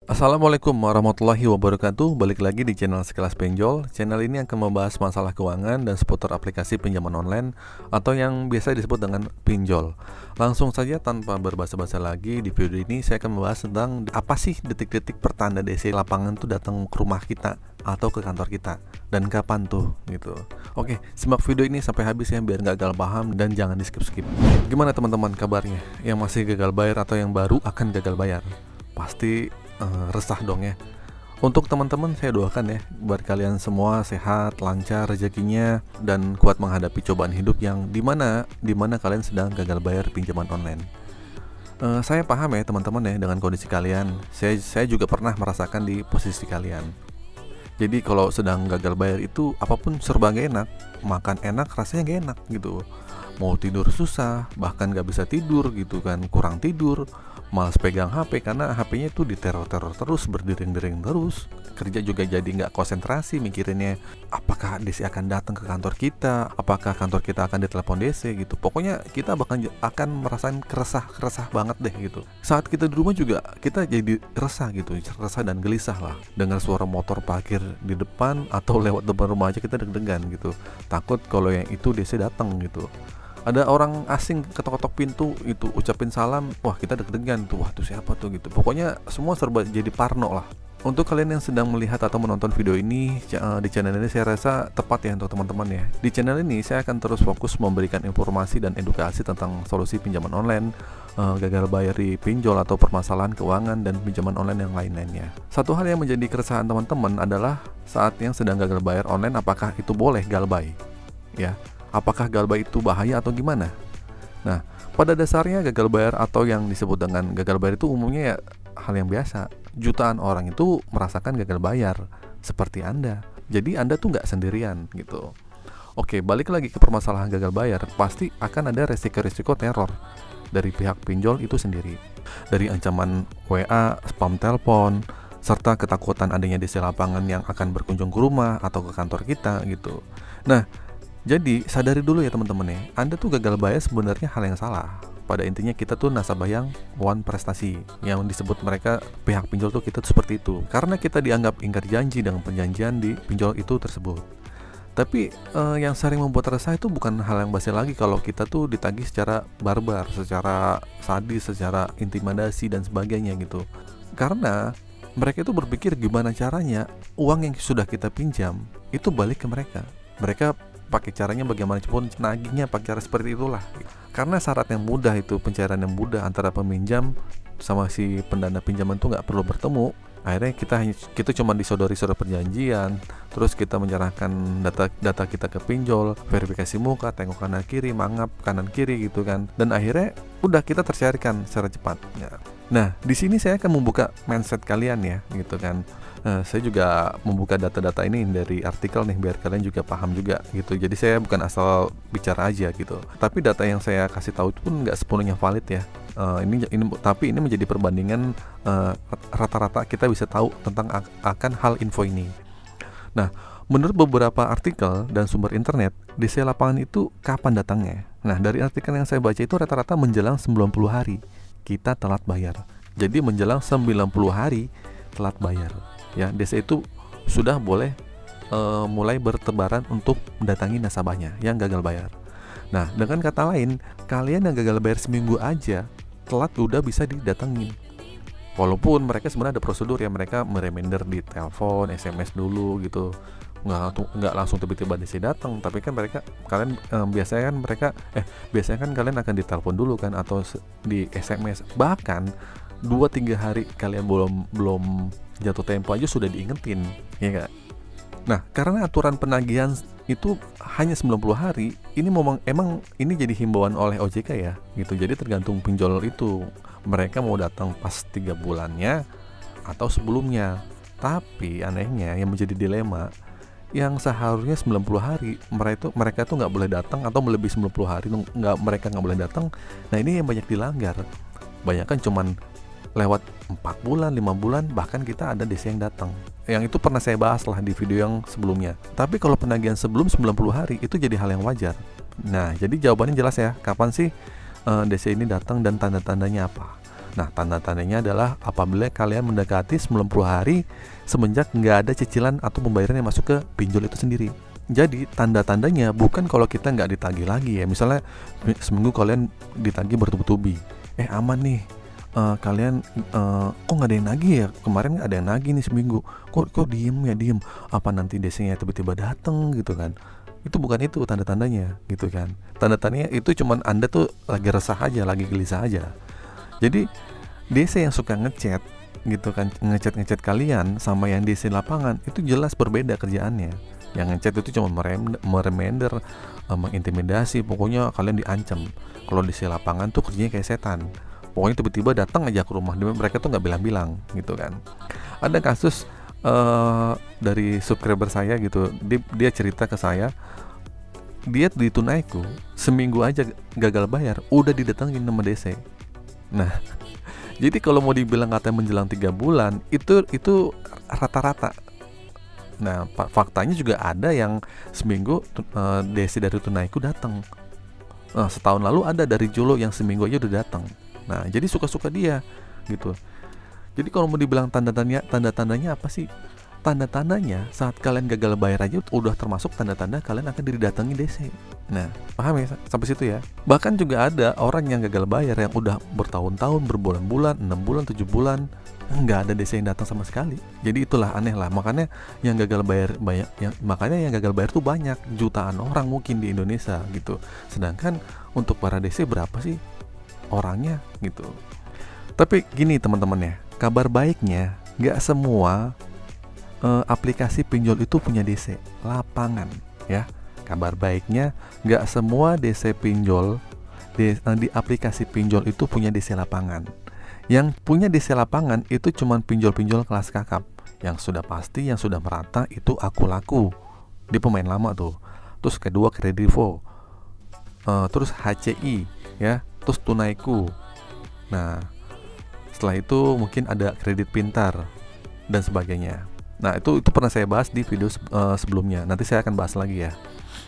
Assalamualaikum warahmatullahi wabarakatuh. Balik lagi di channel Sekelas Pinjol. Channel ini akan membahas masalah keuangan dan seputar aplikasi pinjaman online atau yang biasa disebut dengan pinjol. Langsung saja tanpa berbasa-basa lagi, di video ini saya akan membahas tentang apa sih detik-detik pertanda DC lapangan tuh datang ke rumah kita atau ke kantor kita, dan kapan tuh gitu. Oke, simak video ini sampai habis ya biar nggak gagal paham dan jangan di skip-skip. Gimana teman-teman kabarnya? Yang masih gagal bayar atau yang baru akan gagal bayar? Pasti resah dong ya. Untuk teman-teman saya doakan ya buat kalian semua sehat, lancar rezekinya, dan kuat menghadapi cobaan hidup yang dimana kalian sedang gagal bayar pinjaman online. Saya paham ya teman-teman ya dengan kondisi kalian. Saya juga pernah merasakan di posisi kalian. Jadi kalau sedang gagal bayar itu apapun serba gak enak. Makan enak rasanya gak enak gitu. Mau tidur susah, bahkan gak bisa tidur gitu kan, kurang tidur, malas pegang HP karena HP-nya tuh diteror-teror terus, berdering-dering terus. Kerja juga jadi nggak konsentrasi mikirinnya apakah DC akan datang ke kantor kita, apakah kantor kita akan ditelepon DC gitu. Pokoknya kita akan merasakan resah banget deh gitu. Saat kita di rumah juga kita jadi resah gitu, resah dan gelisah lah. Dengar suara motor parkir di depan atau lewat depan rumah aja kita deg-degan gitu. Takut kalau yang itu DC datang gitu. Ada orang asing ketok-ketok pintu itu ucapin salam, wah kita deg-degan tuh, wah tuh siapa tuh gitu. Pokoknya semua serba jadi parno lah. Untuk kalian yang sedang melihat atau menonton video ini di channel ini, saya rasa tepat ya untuk teman-teman ya. Di channel ini saya akan terus fokus memberikan informasi dan edukasi tentang solusi pinjaman online, gagal bayar di pinjol atau permasalahan keuangan dan pinjaman online yang lain-lainnya. Satu hal yang menjadi keresahan teman-teman adalah saat yang sedang gagal bayar online, apakah itu boleh galbay? Ya. Apakah galbay itu bahaya atau gimana? Nah, pada dasarnya gagal bayar atau yang disebut dengan gagal bayar itu umumnya ya hal yang biasa. Jutaan orang itu merasakan gagal bayar seperti Anda. Jadi Anda tuh nggak sendirian gitu. Oke, balik lagi ke permasalahan gagal bayar. Pasti akan ada resiko-resiko teror dari pihak pinjol itu sendiri. Dari ancaman WA, spam telepon, serta ketakutan adanya DC lapangan yang akan berkunjung ke rumah atau ke kantor kita gitu. Nah, jadi sadari dulu ya teman-teman ya, Anda tuh gagal bayar sebenarnya hal yang salah. Pada intinya kita tuh nasabah yang one prestasi, yang disebut mereka pihak pinjol tuh kita tuh seperti itu. Karena kita dianggap ingkar janji dengan perjanjian di pinjol itu tersebut. Tapi yang sering membuat resah itu bukan hal yang basi lagi kalau kita tuh ditagih secara barbar, secara sadis, secara intimidasi dan sebagainya gitu. Karena mereka itu berpikir gimana caranya uang yang sudah kita pinjam itu balik ke mereka. Mereka pakai caranya bagaimanapun nagihnya pakai cara seperti itulah. Karena syarat yang mudah itu, pencairan yang mudah antara peminjam sama si pendana pinjaman tuh nggak perlu bertemu. Akhirnya kita cuma disodori surat perjanjian, terus kita menyerahkan data kita ke pinjol, verifikasi muka, tengok kanan kiri, mangap kanan kiri gitu kan, dan akhirnya udah kita tercairkan secara cepat. Nah, di sini saya akan membuka mindset kalian ya, gitu kan. Saya juga membuka data-data ini dari artikel nih biar kalian juga paham juga gitu. Jadi saya bukan asal bicara aja gitu. Tapi data yang saya kasih tahu itu pun nggak sepenuhnya valid ya. Tapi ini menjadi perbandingan rata-rata kita bisa tahu tentang akan hal info ini. Nah, menurut beberapa artikel dan sumber internet, DC lapangan itu kapan datangnya? Nah, dari artikel yang saya baca itu rata-rata menjelang 90 hari kita telat bayar. Jadi menjelang 90 hari telat bayar. Ya, DC itu sudah boleh mulai bertebaran untuk mendatangi nasabahnya yang gagal bayar. Nah, dengan kata lain, kalian yang gagal bayar seminggu aja telat udah bisa didatengin. Walaupun mereka sebenarnya ada prosedur ya, mereka mereminder di telepon, SMS dulu gitu. Nggak langsung tiba-tiba DC datang, tapi kan biasanya kan kalian akan ditelepon dulu kan, atau di SMS. Bahkan 2-3 hari kalian belum jatuh tempo aja sudah diingetin, ya nggak? Nah, karena aturan penagihan itu hanya 90 hari, ini emang ini jadi himbauan oleh OJK ya, gitu. Jadi tergantung pinjol itu, mereka mau datang pas 3 bulannya atau sebelumnya. Tapi anehnya yang menjadi dilema, yang seharusnya 90 hari, mereka tuh nggak boleh datang, atau melebihi 90 hari mereka nggak boleh datang. Nah, ini yang banyak dilanggar. Banyak kan cuman lewat 4 bulan, 5 bulan, bahkan kita ada DC yang datang. Yang itu pernah saya bahas lah di video yang sebelumnya. Tapi kalau penagihan sebelum 90 hari itu jadi hal yang wajar. Nah, jadi jawabannya jelas ya, kapan sih DC ini datang dan tanda-tandanya apa? Nah, tanda-tandanya adalah apabila kalian mendekati 90 hari semenjak nggak ada cicilan atau pembayaran yang masuk ke pinjol itu sendiri. Jadi tanda-tandanya bukan kalau kita nggak ditagih lagi ya. Misalnya seminggu kalian ditagih bertubi-tubi, aman nih, kalian kok nggak ada yang nagih ya, kemarin nggak ada yang nagih nih seminggu, kok diem, apa nanti DC-nya tiba-tiba dateng gitu kan. Itu bukan itu tanda-tandanya gitu kan. Tanda-tandanya itu cuman Anda tuh lagi resah aja, lagi gelisah aja. Jadi DC yang suka ngechat gitu kan, ngechat kalian sama yang DC lapangan itu jelas berbeda kerjaannya. Yang ngechat itu cuma meremender, mengintimidasi, pokoknya kalian diancam. Kalau DC lapangan tuh kerjanya kayak setan. Pokoknya tiba-tiba datang aja ke rumah, mereka tuh nggak bilang-bilang gitu kan. Ada kasus dari subscriber saya gitu, dia cerita ke saya, dia di Tunaiku seminggu aja gagal bayar, udah didatengin sama DC. Nah, jadi kalau mau dibilang katanya menjelang 3 bulan itu rata-rata. Nah, faktanya juga ada yang seminggu DC dari Tunaiku datang. Setahun lalu ada dari Jolo yang seminggu aja udah datang. Nah, jadi suka-suka dia gitu. Jadi kalau mau dibilang tanda-tandanya apa sih? Tanda-tandanya saat kalian gagal bayar aja udah termasuk tanda-tanda kalian akan didatangi DC. Nah, paham ya sampai situ ya? Bahkan juga ada orang yang gagal bayar yang udah bertahun-tahun, berbulan-bulan, 6 bulan, 7 bulan, nggak ada DC yang datang sama sekali. Jadi itulah aneh lah. Makanya yang gagal bayar banyak, yang gagal bayar tuh banyak, jutaan orang mungkin di Indonesia gitu. Sedangkan untuk para DC berapa sih orangnya gitu? Tapi gini teman-teman ya, kabar baiknya nggak semua aplikasi pinjol itu punya DC lapangan ya. Kabar baiknya nggak semua DC pinjol di aplikasi pinjol itu punya DC lapangan. Yang punya DC lapangan itu cuman pinjol-pinjol kelas kakap yang sudah pasti, yang sudah merata, itu Aku Laku di pemain lama tuh. Terus kedua Kredivo, terus HCI ya, terus Tunaiku. Nah, setelah itu mungkin ada Kredit Pintar dan sebagainya. Nah, itu pernah saya bahas di video sebelumnya. Nanti saya akan bahas lagi ya.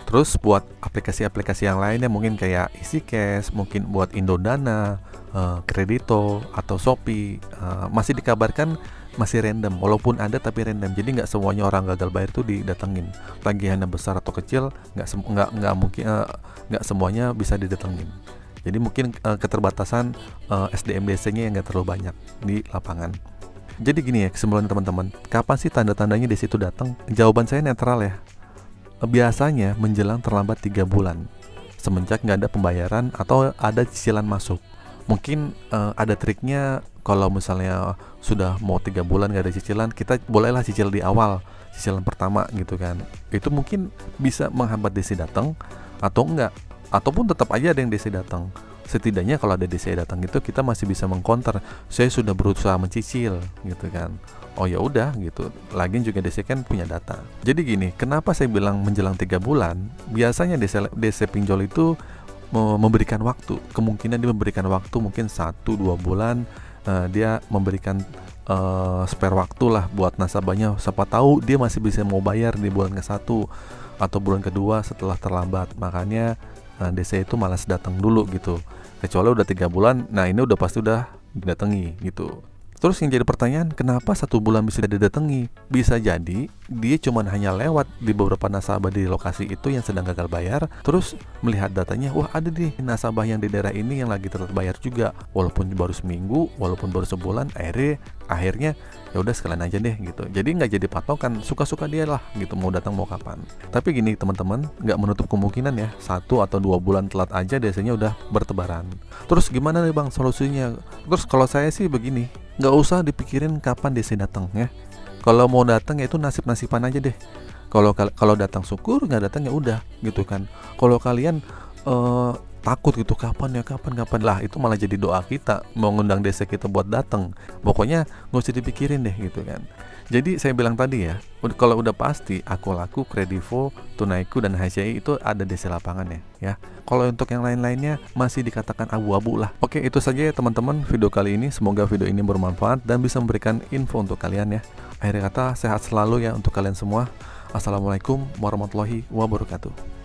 Terus buat aplikasi-aplikasi yang lainnya mungkin kayak EasyCash, mungkin buat Indodana, Kredito atau Shopee, masih dikabarkan masih random. Walaupun ada tapi random. Jadi nggak semuanya orang gagal bayar tuh didatengin. Tagihannya besar atau kecil nggak mungkin, nggak semuanya bisa didatengin. Jadi mungkin keterbatasan SDM DC-nya yang nggak terlalu banyak di lapangan. Jadi gini ya kesimpulan teman-teman, kapan sih tanda-tandanya DC itu datang? Jawaban saya netral ya. Biasanya menjelang terlambat 3 bulan semenjak nggak ada pembayaran atau ada cicilan masuk. Mungkin ada triknya, kalau misalnya sudah mau 3 bulan nggak ada cicilan, kita bolehlah cicil di awal, cicilan pertama gitu kan. Itu mungkin bisa menghambat DC datang atau enggak, ataupun tetap aja ada yang DC datang. Setidaknya kalau ada DC datang itu kita masih bisa mengcounter, saya sudah berusaha mencicil gitu kan. Oh ya udah gitu. Lagian juga DC kan punya data. Jadi gini, kenapa saya bilang menjelang 3 bulan? Biasanya DC pinjol itu memberikan waktu. Kemungkinan dia memberikan waktu mungkin 1-2 bulan, dia memberikan spare waktu lah buat nasabahnya. Siapa tahu dia masih bisa mau bayar di bulan ke-1 atau bulan kedua setelah terlambat. Makanya DC itu malas datang dulu gitu. Kecuali udah 3 bulan, nah ini udah pasti udah didatangi gitu. Terus yang jadi pertanyaan, kenapa 1 bulan bisa didatangi? Bisa jadi dia cuma hanya lewat di beberapa nasabah di lokasi itu yang sedang gagal bayar, terus melihat datanya, wah ada nih nasabah yang di daerah ini yang lagi telat bayar juga, walaupun baru seminggu, walaupun baru sebulan, akhirnya ya udah sekalian aja deh gitu. Jadi nggak jadi patokan, suka-suka dia lah gitu, mau datang mau kapan. Tapi gini teman-teman, nggak menutup kemungkinan ya 1 atau 2 bulan telat aja biasanya udah bertebaran. Terus gimana nih bang solusinya? Terus kalau saya sih begini, nggak usah dipikirin kapan DC datang ya. Kalau mau datang ya itu nasib-nasiban aja deh. Kalau datang syukur, nggak datang ya udah gitu kan. Kalau kalian takut gitu kapan lah, itu malah jadi doa kita mau ngundang DC kita buat datang. Pokoknya nggak usah dipikirin deh gitu kan. Jadi saya bilang tadi ya, kalau udah pasti Aku Laku, Kredivo, Tunaiku dan HCI itu ada DC lapangan ya. Kalau untuk yang lain-lainnya masih dikatakan abu-abu lah. Oke, itu saja ya teman-teman video kali ini. Semoga video ini bermanfaat dan bisa memberikan info untuk kalian ya. Akhir kata, sehat selalu ya untuk kalian semua. Assalamualaikum warahmatullahi wabarakatuh.